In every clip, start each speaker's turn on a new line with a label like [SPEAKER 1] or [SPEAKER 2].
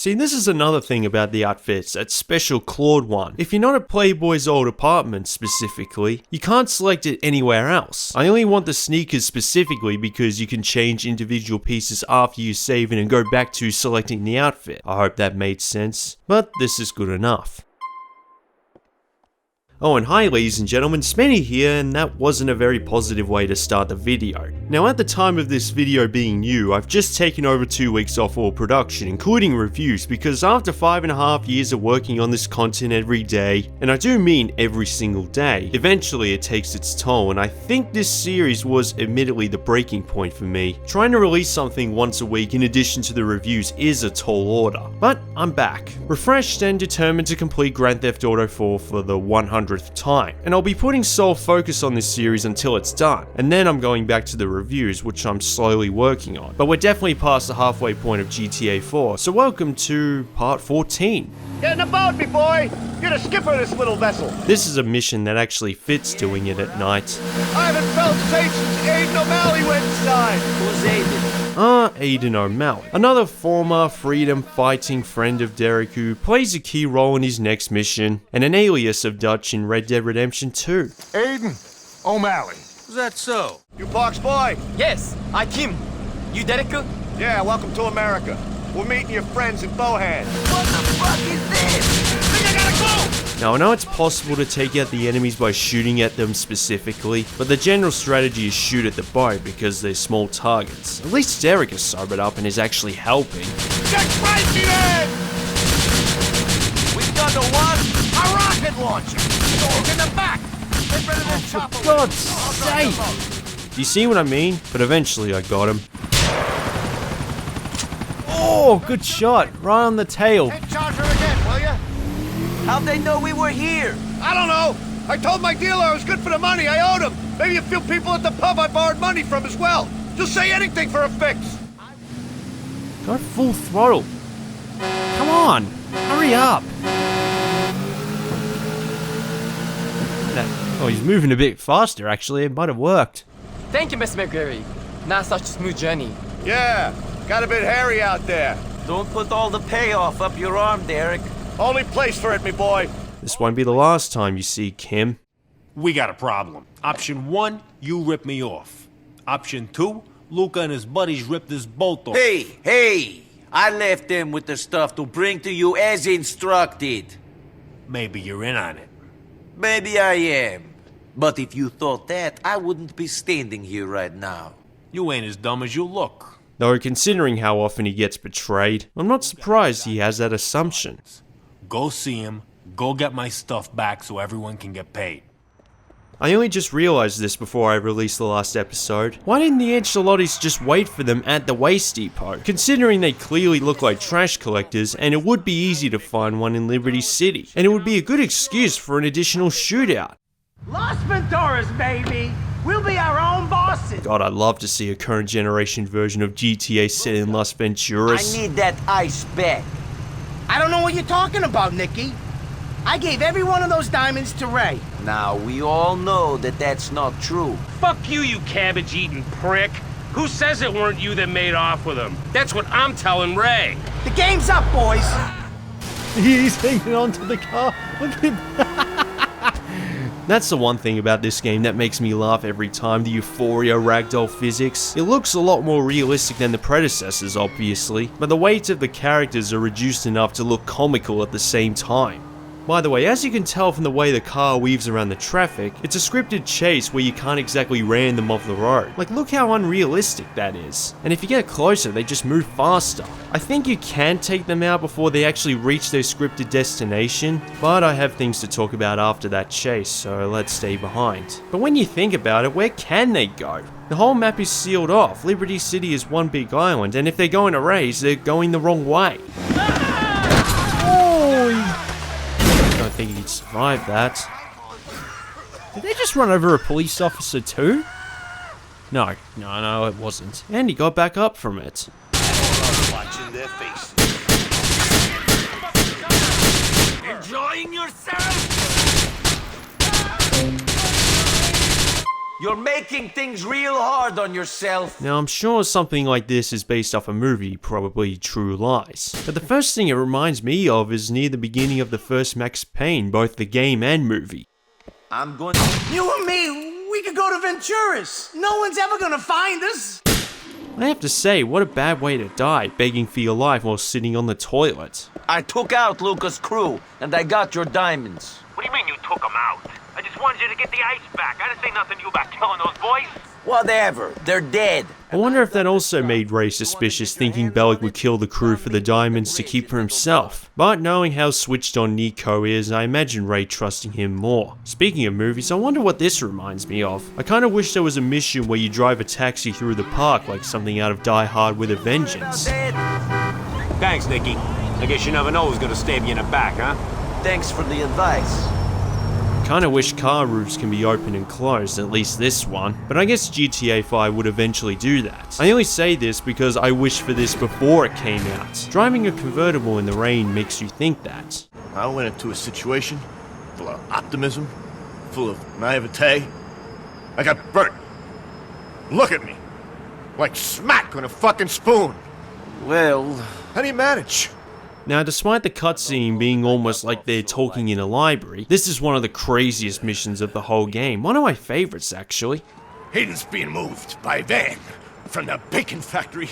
[SPEAKER 1] See, this is another thing about the outfits, that special clawed one. If you're not at Playboy's old apartment specifically, you can't select it anywhere else. I only want the sneakers specifically because you can change individual pieces after you save it and go back to selecting the outfit. I hope that made sense, but this is good enough. Oh, and hi ladies and gentlemen, Spenny here, and that wasn't a very positive way to start the video. Now at the time of this video being new, I've just taken over 2 weeks off all production, including reviews, because after 5.5 years of working on this content every day, and I do mean every single day, eventually it takes its toll, and I think this series was admittedly the breaking point for me. Trying to release something once a week in addition to the reviews is a tall order, but I'm back, refreshed and determined to complete Grand Theft Auto 4 for the 100th time, and I'll be putting sole focus on this series until it's done, and then I'm going back to the reviews, which I'm slowly working on. But we're definitely past the halfway point of GTA 4, so welcome to part 14.
[SPEAKER 2] Get in the boat, me boy! You're the skipper of this little vessel.
[SPEAKER 1] This is a mission that actually fits doing it at night.
[SPEAKER 2] I haven't felt safe since Aiden O'Malley went inside. Who's Aiden?
[SPEAKER 1] Aiden O'Malley, another former freedom-fighting friend of Derek who plays a key role in his next mission, and an alias of Dutch in Red Dead Redemption 2.
[SPEAKER 3] Aiden O'Malley.
[SPEAKER 4] Is that so?
[SPEAKER 2] You Parks boy?
[SPEAKER 5] Yes, I Kim. You Derek?
[SPEAKER 2] Yeah, welcome to America. We're meeting your friends in Bohan.
[SPEAKER 5] What the fuck is this?
[SPEAKER 2] Think I gotta go!
[SPEAKER 1] Now I know it's possible to take out the enemies by shooting at them specifically, but the general strategy is shoot at the boat because they're small targets. At least Derek has sobered up and is actually helping.
[SPEAKER 2] Get crazy then!
[SPEAKER 5] We've got the one,
[SPEAKER 2] A rocket launcher!
[SPEAKER 5] it's in the back. Get rid of this chopper.
[SPEAKER 1] For God's sake! Do you see what I mean? But eventually I got him. Oh, good shot! Right on the tail.
[SPEAKER 2] Hey, charge her again, will ya?
[SPEAKER 5] How'd they know we were here?
[SPEAKER 2] I don't know. I told my dealer I was good for the money. I owed him. Maybe a few people at the pub I borrowed money from as well. Just say anything for a fix.
[SPEAKER 1] Go full throttle. Come on, hurry up. Oh, he's moving a bit faster actually. It might have worked.
[SPEAKER 5] Thank you, Mr. McGrary. Not such a smooth journey.
[SPEAKER 2] Yeah, got a bit hairy out there.
[SPEAKER 6] Don't put all the payoff up your arm, Derek.
[SPEAKER 2] Only place for it, me boy.
[SPEAKER 1] This won't be the last time you see Kim.
[SPEAKER 4] We got a problem. Option 1, you rip me off. Option 2, Luca and his buddies ripped this boat off.
[SPEAKER 6] Hey! I left them with the stuff to bring to you as instructed.
[SPEAKER 4] Maybe you're in on it.
[SPEAKER 6] Maybe I am. But if you thought that, I wouldn't be standing here right now.
[SPEAKER 4] You ain't as dumb as you look.
[SPEAKER 1] Though considering how often he gets betrayed, I'm not surprised he has that assumption.
[SPEAKER 4] Go see him, go get my stuff back so everyone can get paid.
[SPEAKER 1] I only just realized this before I released the last episode. Why didn't the Ancelottis just wait for them at the waste depot? Considering they clearly look like trash collectors, and it would be easy to find one in Liberty City. And it would be a good excuse for an additional shootout.
[SPEAKER 7] Las Venturas, baby! We'll be our own bosses!
[SPEAKER 1] God, I'd love to see a current generation version of GTA set in Las Venturas.
[SPEAKER 6] I need that ice back.
[SPEAKER 7] I don't know what you're talking about, Nicky. I gave every one of those diamonds to Ray.
[SPEAKER 6] Now, we all know that that's not true.
[SPEAKER 8] Fuck you, you cabbage-eating prick. Who says it weren't you that made off with him? That's what I'm telling Ray.
[SPEAKER 7] The game's up, boys!
[SPEAKER 1] He's hanging onto the car. Look at him. That's the one thing about this game that makes me laugh every time, the Euphoria ragdoll physics. It looks a lot more realistic than the predecessors, obviously, but the weight of the characters are reduced enough to look comical at the same time. By the way, as you can tell from the way the car weaves around the traffic, it's a scripted chase where you can't exactly ram them off the road. Like, look how unrealistic that is. And if you get closer, they just move faster. I think you can take them out before they actually reach their scripted destination, but I have things to talk about after that chase, so let's stay behind. But when you think about it, where can they go? The whole map is sealed off. Liberty City is one big island, and if they're going to raise, they're going the wrong way. I don't think he'd survive that. Did they just run over a police officer too? No, it wasn't. And he got back up from it.
[SPEAKER 2] Watching their face.
[SPEAKER 5] Enjoying yourself?
[SPEAKER 6] You're making things real hard on yourself.
[SPEAKER 1] Now, I'm sure something like this is based off a movie, probably True Lies. But the first thing it reminds me of is near the beginning of the first Max Payne, both the game and movie.
[SPEAKER 6] I'm going
[SPEAKER 7] You and me, we could go to Ventura's. No one's ever gonna find us.
[SPEAKER 1] I have to say, what a bad way to die, begging for your life while sitting on the toilet.
[SPEAKER 6] I took out Luca's crew, and I got your diamonds.
[SPEAKER 8] What do you mean you took them out? I just wanted you to get the ice back. I didn't say nothing to you about killing those boys.
[SPEAKER 6] Whatever, they're dead.
[SPEAKER 1] I wonder if that also made Ray suspicious, thinking Bellic would kill the crew for the diamonds to keep for himself. But knowing how switched on Nico is, I imagine Ray trusting him more. Speaking of movies, I wonder what this reminds me of. I kinda wish there was a mission where you drive a taxi through the park like something out of Die Hard with a Vengeance.
[SPEAKER 4] Thanks, Nicky. I guess you never know who's gonna stab you in the back, huh?
[SPEAKER 6] Thanks for the advice.
[SPEAKER 1] Kinda wish car roofs can be open and closed, at least this one, but I guess GTA 5 would eventually do that. I only say this because I wished for this before it came out. Driving a convertible in the rain makes you think that.
[SPEAKER 2] I went into a situation full of optimism, full of naivete. I got burnt. Look at me. Like smack on a fucking spoon.
[SPEAKER 6] Well,
[SPEAKER 2] How do you manage?
[SPEAKER 1] Now, despite the cutscene being almost like they're talking in a library, this is one of the craziest missions of the whole game. One of my favorites, actually.
[SPEAKER 2] Aiden's being moved by van from the bacon factory.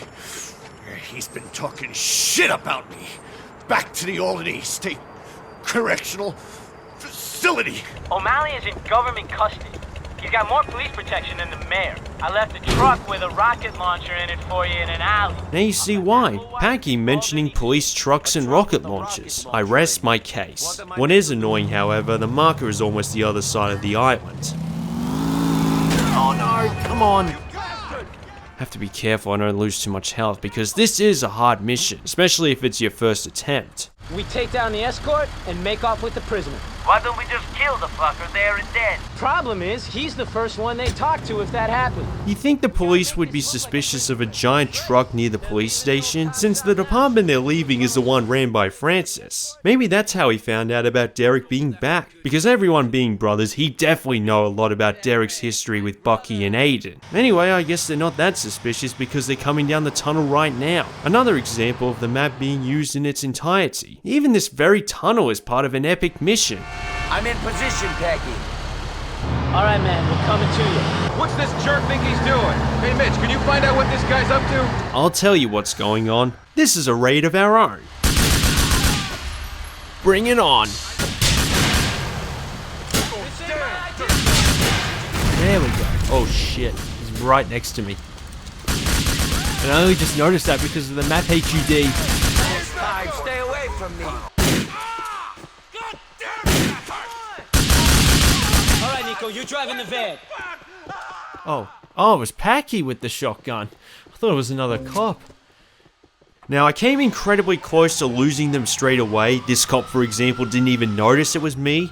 [SPEAKER 2] He's been talking shit about me. Back to the Albany State Correctional Facility.
[SPEAKER 9] O'Malley is in government custody. He's got more police protection than the mayor. I left a truck with a rocket launcher in it for you in an alley.
[SPEAKER 1] Now you see why. Packy mentioning police trucks and rocket launchers. I rest my case. What is annoying, however, the marker is almost the other side of the island. Oh no, come on. Have to be careful I don't lose too much health because this is a hard mission, especially if it's your first attempt.
[SPEAKER 9] We take down the escort and make off with the prisoner.
[SPEAKER 5] Why don't we just kill the fucker there and then?
[SPEAKER 9] Problem is, he's the first one they talk to if that happened.
[SPEAKER 1] You think the police would be suspicious of a giant truck near the police station, since the department they're leaving is the one ran by Francis? Maybe that's how he found out about Derek being back, because everyone being brothers, he definitely know a lot about Derek's history with Bucky and Aiden. Anyway, I guess they're not that suspicious because they're coming down the tunnel right now. Another example of the map being used in its entirety. Even this very tunnel is part of an epic mission.
[SPEAKER 6] I'm in position, Peggy.
[SPEAKER 9] All right, man, we're coming to you.
[SPEAKER 3] What's this jerk think he's doing? Hey, Mitch, can you find out what this guy's up to?
[SPEAKER 1] I'll tell you what's going on. This is a raid of our own. Bring it on. There we go. Oh shit, he's right next to me. And I only just noticed that because of the map HUD.
[SPEAKER 6] Stay away from me.
[SPEAKER 9] All right, Nico, you're driving the van.
[SPEAKER 1] Oh, it was Packy with the shotgun. I thought it was another cop. Now, I came incredibly close to losing them straight away. This cop, for example, didn't even notice it was me.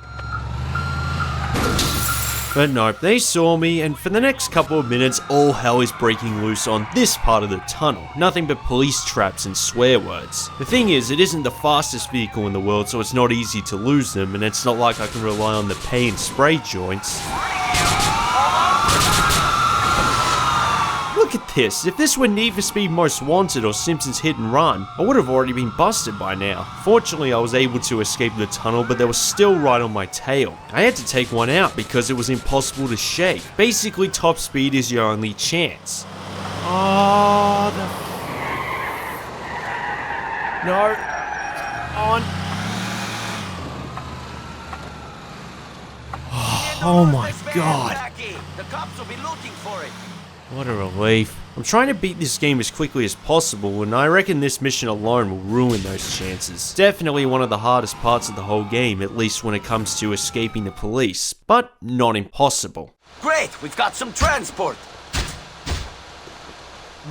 [SPEAKER 1] But nope, they saw me, and for the next couple of minutes, all hell is breaking loose on this part of the tunnel. Nothing but police traps and swear words. The thing is, it isn't the fastest vehicle in the world, so it's not easy to lose them, and it's not like I can rely on the pay and spray joints. Look at this. If this were Need for Speed Most Wanted or Simpsons Hit and Run, I would have already been busted by now. Fortunately, I was able to escape the tunnel, but they were still right on my tail. I had to take one out because it was impossible to shake. Basically, top speed is your only chance. Oh, No. On. Oh my god.
[SPEAKER 6] The cops will be looking for it.
[SPEAKER 1] What a relief. I'm trying to beat this game as quickly as possible, and I reckon this mission alone will ruin those chances. Definitely one of the hardest parts of the whole game, at least when it comes to escaping the police, but not impossible.
[SPEAKER 6] Great, we've got some transport.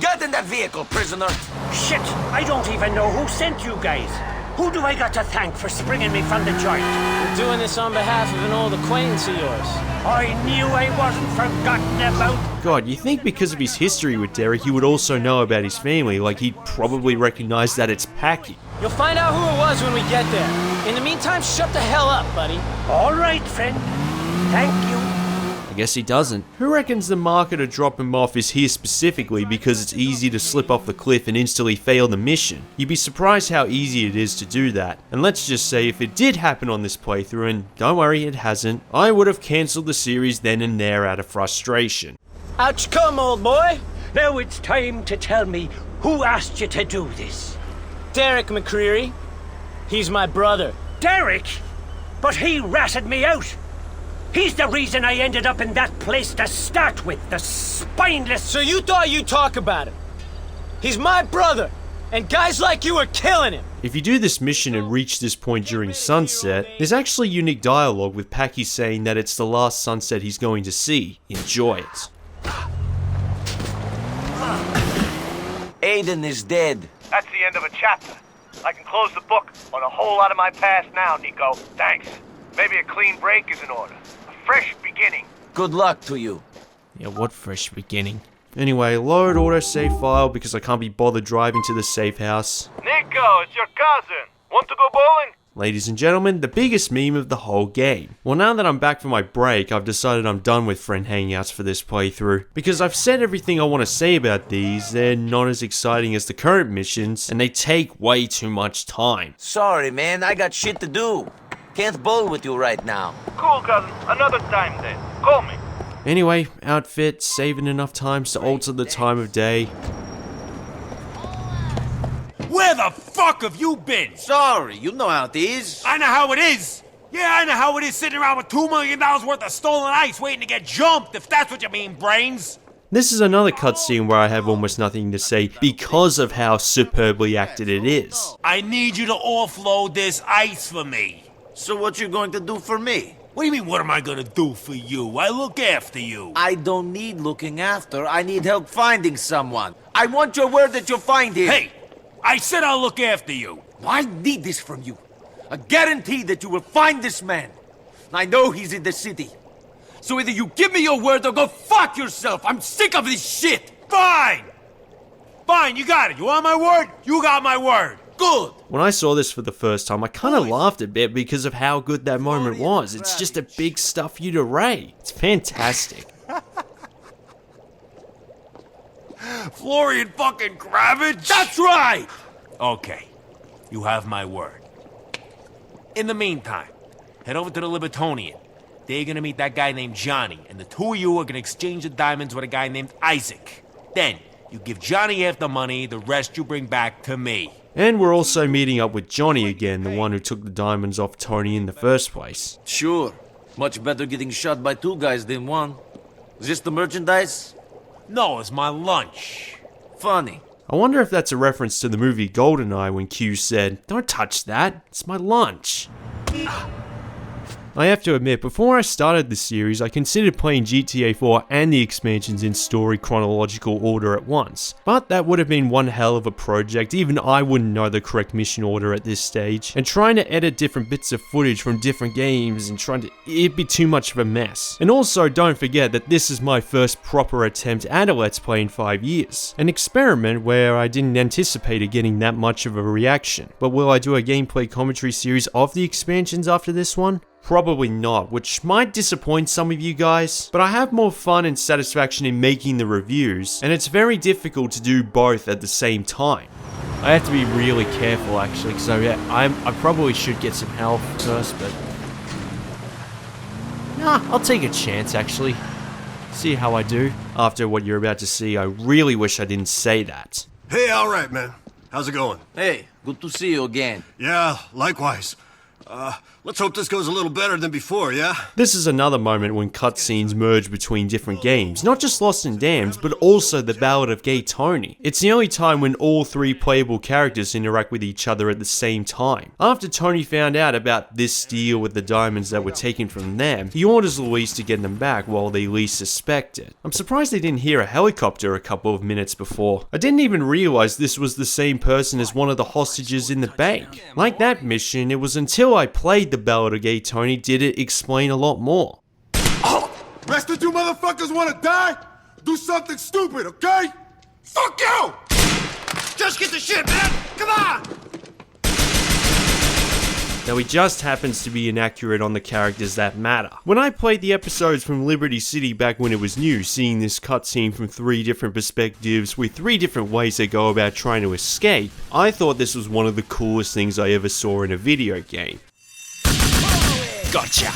[SPEAKER 6] Get in that vehicle, prisoner.
[SPEAKER 8] Shit, I don't even know who sent you guys. Who do I got to thank for springing me from the joint?
[SPEAKER 9] We're doing this on behalf of an old acquaintance of yours.
[SPEAKER 8] I knew I wasn't forgotten about.
[SPEAKER 1] God, you think because of his history with Derek, he would also know about his family, like he'd probably recognize that it's Packy.
[SPEAKER 9] You'll find out who it was when we get there. In the meantime, shut the hell up, buddy.
[SPEAKER 8] All right, friend. Thank you.
[SPEAKER 1] I guess he doesn't. Who reckons the marker to drop him off is here specifically because it's easy to slip off the cliff and instantly fail the mission? You'd be surprised how easy it is to do that. And let's just say if it did happen on this playthrough, and don't worry, it hasn't, I would have cancelled the series then and there out of frustration.
[SPEAKER 7] Out you come, old boy.
[SPEAKER 10] Now it's time to tell me who asked you to do this.
[SPEAKER 7] Derek McCreary. He's my brother.
[SPEAKER 10] Derek? But he ratted me out. He's the reason I ended up in that place to start with, the spineless...
[SPEAKER 7] So you thought you'd talk about him? He's my brother, and guys like you are killing him.
[SPEAKER 1] If you do this mission and reach this point during sunset, there's actually unique dialogue with Packy saying that it's the last sunset he's going to see. Enjoy it.
[SPEAKER 6] Aiden is dead.
[SPEAKER 5] That's the end of a chapter. I can close the book on a whole lot of my past now, Nico. Thanks. Maybe a clean break is in order. A fresh beginning.
[SPEAKER 6] Good luck to you.
[SPEAKER 1] Yeah, what fresh beginning. Anyway, load autosave file because I can't be bothered driving to the safe house.
[SPEAKER 5] Nico, it's your cousin. Want to go bowling?
[SPEAKER 1] Ladies and gentlemen, the biggest meme of the whole game. Well, now that I'm back from my break, I've decided I'm done with friend hangouts for this playthrough. Because I've said everything I want to say about these, they're not as exciting as the current missions, and they take way too much time.
[SPEAKER 6] Sorry, man, I got shit to do. Can't bowl with you right now.
[SPEAKER 5] Cool, cousin. Another time then. Call me.
[SPEAKER 1] Anyway, outfit, saving enough times to alter the time of day.
[SPEAKER 4] Where the fuck have you been?
[SPEAKER 6] Sorry, you know how it is.
[SPEAKER 4] I know how it is. Yeah, I know how it is sitting around with $2 million worth of stolen ice waiting to get jumped, if that's what you mean, brains.
[SPEAKER 1] This is another cutscene where I have almost nothing to say because of how superbly acted it is.
[SPEAKER 4] I need you to offload this ice for me.
[SPEAKER 6] So what you going to do for me?
[SPEAKER 4] What do you mean, what am I gonna do for you? I look after you.
[SPEAKER 6] I don't need looking after. I need help finding someone. I want your word that you'll find him.
[SPEAKER 4] Hey, I said I'll look after you.
[SPEAKER 6] I need this from you. A guarantee that you will find this man. I know he's in the city. So either you give me your word or go fuck yourself. I'm sick of this shit.
[SPEAKER 4] Fine. Fine, you got it. You want my word? You got my word.
[SPEAKER 6] Good.
[SPEAKER 1] When I saw this for the first time, I kind of laughed a bit because of how good that moment was. It's just a big stuff you to Ray. It's fantastic.
[SPEAKER 4] Florian fucking Kravitz?
[SPEAKER 6] That's right!
[SPEAKER 4] Okay, you have my word. In the meantime, head over to the Libertonian. They're gonna meet that guy named Johnny, and the two of you are gonna exchange the diamonds with a guy named Isaac. Then, you give Johnny half the money, the rest you bring back to me.
[SPEAKER 1] And we're also meeting up with Johnny again, the one who took the diamonds off Tony in the first place.
[SPEAKER 6] Sure. Much better getting shot by two guys than one. Is this the merchandise?
[SPEAKER 4] No, it's my lunch.
[SPEAKER 6] Funny.
[SPEAKER 1] I wonder if that's a reference to the movie GoldenEye when Q said, "Don't touch that, it's my lunch." I have to admit, before I started the series, I considered playing GTA 4 and the expansions in story chronological order at once. But that would have been one hell of a project, even I wouldn't know the correct mission order at this stage. And trying to edit different bits of footage from different games and it'd be too much of a mess. And also, don't forget that this is my first proper attempt at a Let's Play in 5 years. An experiment where I didn't anticipate getting that much of a reaction. But will I do a gameplay commentary series of the expansions after this one? Probably not, which might disappoint some of you guys, but I have more fun and satisfaction in making the reviews, and it's very difficult to do both at the same time. I have to be really careful actually, because I probably should get some health first, but... Nah, I'll take a chance actually. See how I do. After what you're about to see, I really wish I didn't say that.
[SPEAKER 2] Hey, all right, man. How's it going?
[SPEAKER 6] Hey, good to see you again.
[SPEAKER 2] Yeah, likewise. Let's hope this goes a little better than before, yeah?
[SPEAKER 1] This is another moment when cutscenes merge between different games, not just Lost and Damned, but also the Ballad of Gay Tony. It's the only time when all three playable characters interact with each other at the same time. After Tony found out about this deal with the diamonds that were taken from them, he orders Luis to get them back while they least suspect it. I'm surprised they didn't hear a helicopter a couple of minutes before. I didn't even realize this was the same person as one of the hostages in the bank. Like that mission, it was until I played the Ballad of Gay Tony did it explain a lot more.
[SPEAKER 2] Oh, rest of you motherfuckers wanna die? Do something stupid, okay? Fuck you! Just get the shit, man! Come on!
[SPEAKER 1] though he just happens to be inaccurate on the characters that matter. When I played the episodes from Liberty City back when it was new, seeing this cutscene from 3 different perspectives with 3 different ways they go about trying to escape, I thought this was one of the coolest things I ever saw in a video game. Gotcha!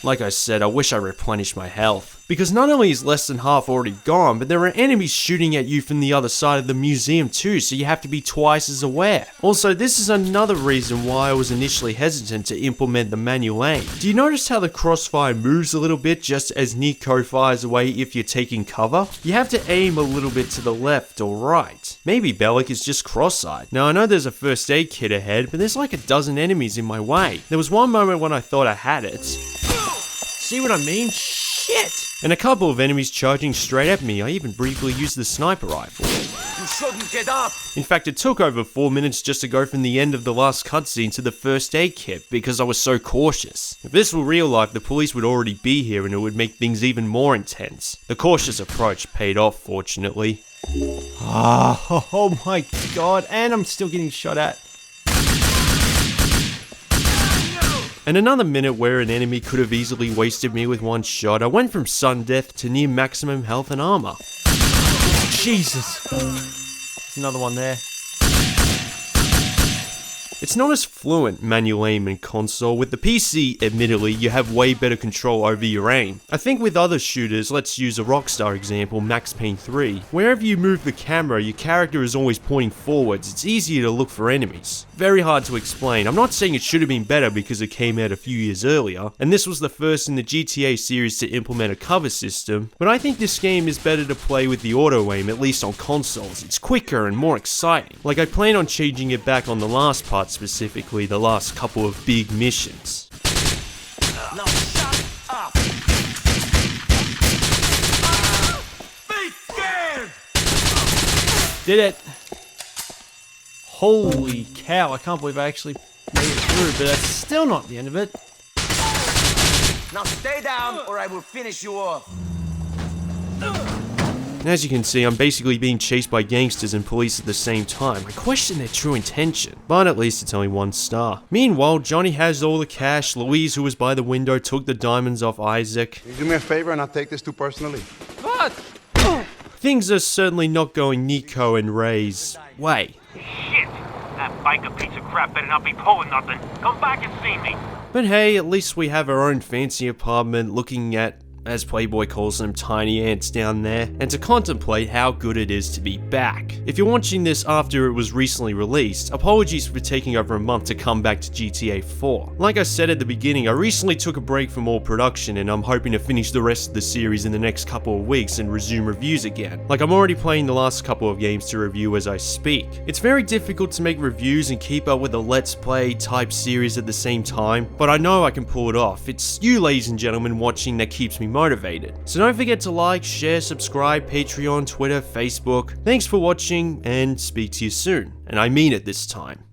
[SPEAKER 1] Like I said, I wish I replenished my health, because not only is less than half already gone, but there are enemies shooting at you from the other side of the museum too, so you have to be twice as aware. Also, this is another reason why I was initially hesitant to implement the manual aim. Do you notice how the crossfire moves a little bit just as Nico fires away if you're taking cover? You have to aim a little bit to the left or right. Maybe Bellic is just cross-eyed. Now I know there's a first aid kit ahead, but there's like a dozen enemies in my way. There was one moment when I thought I had it. See what I mean? Shit! And a couple of enemies charging straight at me. I even briefly used the sniper rifle.
[SPEAKER 6] You shouldn't get up!
[SPEAKER 1] In fact, it took over 4 minutes just to go from the end of the last cutscene to the first aid kit because I was so cautious. If this were real life, the police would already be here and it would make things even more intense. The cautious approach paid off, fortunately.
[SPEAKER 11] Oh my god, and I'm still getting shot at.
[SPEAKER 1] And another minute where an enemy could have easily wasted me with one shot, I went from sudden death to near maximum health and armor.
[SPEAKER 11] Jesus. There's another one there.
[SPEAKER 1] It's not as fluent manual aim in console. With the PC, admittedly, you have way better control over your aim. I think with other shooters, let's use a Rockstar example, Max Payne 3. Wherever you move the camera, your character is always pointing forwards. It's easier to look for enemies. Very hard to explain. I'm not saying it should have been better because it came out a few years earlier, and this was the first in the GTA series to implement a cover system, but I think this game is better to play with the auto aim, at least on consoles. It's quicker and more exciting. Like, I plan on changing it back on the last part, specifically the last couple of big missions.
[SPEAKER 6] Now shut up! Be scared!
[SPEAKER 11] Did it! Holy cow, I can't believe I actually made it through, but that's still not the end of it.
[SPEAKER 6] Now stay down or I will finish you off.
[SPEAKER 1] And as you can see, I'm basically being chased by gangsters and police at the same time. I question their true intention, but at least it's only 1 star. Meanwhile, Johnny has all the cash. Louise, who was by the window, took the diamonds off Isaac.
[SPEAKER 12] Can you do me a favor and not take this too personally?
[SPEAKER 3] What?
[SPEAKER 1] Things are certainly not going Nico and Ray's way.
[SPEAKER 8] Shit! That biker piece of crap better not be pulling nothing. Come back and see me.
[SPEAKER 1] But hey, at least we have our own fancy apartment looking at, as Playboy calls them, tiny ants down there, and to contemplate how good it is to be back. If you're watching this after it was recently released, apologies for taking over a month to come back to GTA 4. Like I said at the beginning, I recently took a break from all production and I'm hoping to finish the rest of the series in the next couple of weeks and resume reviews again. Like, I'm already playing the last couple of games to review as I speak. It's very difficult to make reviews and keep up with a Let's Play type series at the same time, but I know I can pull it off. It's you, ladies and gentlemen, watching that keeps me motivated. So don't forget to like, share, subscribe, Patreon, Twitter, Facebook. Thanks for watching, and speak to you soon. And I mean it this time.